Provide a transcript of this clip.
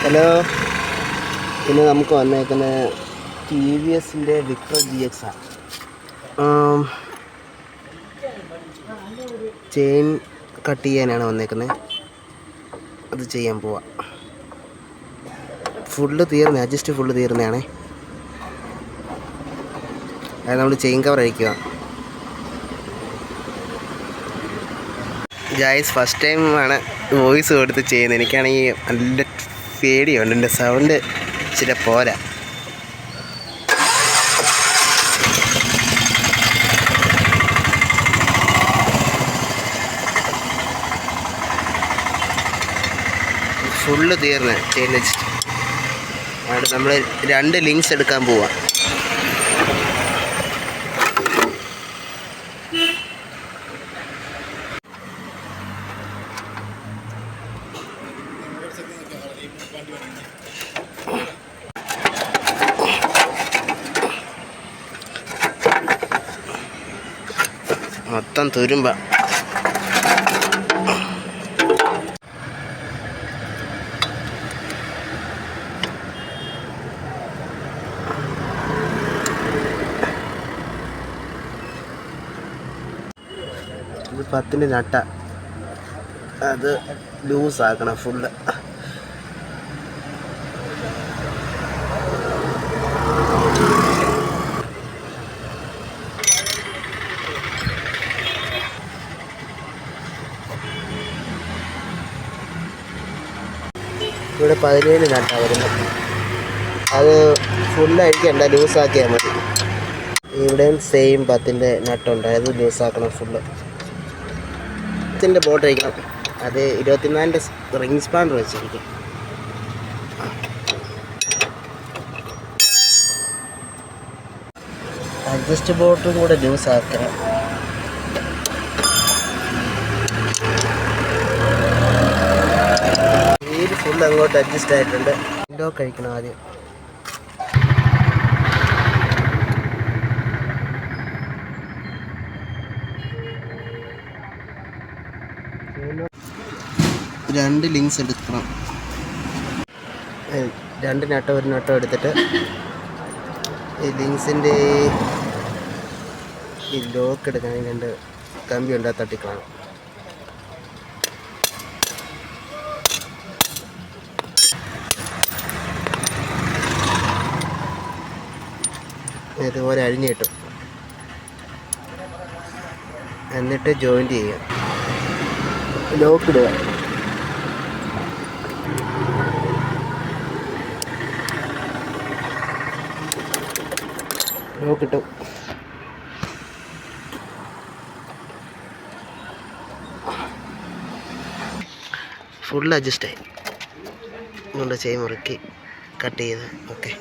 Hello, പിന്നെ നമുക്ക് വന്നേക്കുന്ന ടി വി എസിൻ്റെ വിക്ടർ GX ആണ്. ചെയിൻ കട്ട് ചെയ്യാനാണ് വന്നേക്കുന്നത്. അത് ചെയ്യാൻ പോവാം. ഫുള്ള് തീർന്നേ, അഡ്ജസ്റ്റ് ഫുള്ള് തീർന്നതാണേ. അത് നമ്മൾ ചെയിൻ കവർ അഴിക്കുക. ഗൈസ്, ഫസ്റ്റ് ടൈം ആണ് വോയിസ് കൊടുത്ത് ചെയ്യുന്നത്. എനിക്കാണെങ്കിൽ നല്ല പേടിയുണ്ട്, എൻ്റെ സൗണ്ട് ഇച്ചിരി പോരാ. ഫുള്ള് തീർന്ന് ചെയിൻ വെച്ചിട്ട് അവിടെ നമ്മൾ 2 ലിങ്ക്സ് എടുക്കാൻ പോവാം. മൊത്തം തുരുമ്പ. ഇത് 10-ൻ്റെ നട്ട, അത് ലൂസാക്കണം ഫുള്ള്. ഇവിടെ 17 നട്ടാണ് വരുന്നത്. അത് ഫുള്ളഴിക്കണ്ട, ലൂസാക്കിയാൽ മതി. ഇവിടെയും സെയിം 10-ൻ്റെ നട്ടുണ്ട്, അത് ലൂസാക്കണം ഫുള്ള്. 10-ൻ്റെ ബോട്ട് അഴിക്കണം. അത് 24-ൻ്റെ റിംഗ് സ്പാൻഡർ വെച്ചിരിക്കും. അഡ്ജസ്റ്റ് ബോട്ടും കൂടെ ലൂസാക്കണം. ഫുൾ അങ്ങോട്ട് അഡ്ജസ്റ്റ് ആയിട്ടുണ്ട്. വിൻഡോ കഴിക്കണം ആദ്യം. രണ്ട് ലിങ്ക്സ് എടുക്കണം. 2 നട്ടോ 1 നട്ടോ എടുത്തിട്ട് ഈ ലിങ്ക്സിൻ്റെ ഈ ലോക്ക് എടുക്കാൻ 2 കമ്പി ഉണ്ടാ തട്ടിക്കണം. ഇതുപോലെ അഴിഞ്ഞു കിട്ടും. എന്നിട്ട് ജോയിൻറ്റ് ചെയ്യുക, ലോക്ക് ഇടുക. ലോക്ക് ഇട്ടു. ഫുൾ അഡ്ജസ്റ്റായി. കൊണ്ട് ചെയിൻ മുറുക്കി കട്ട് ചെയ്ത്. ഓക്കെ.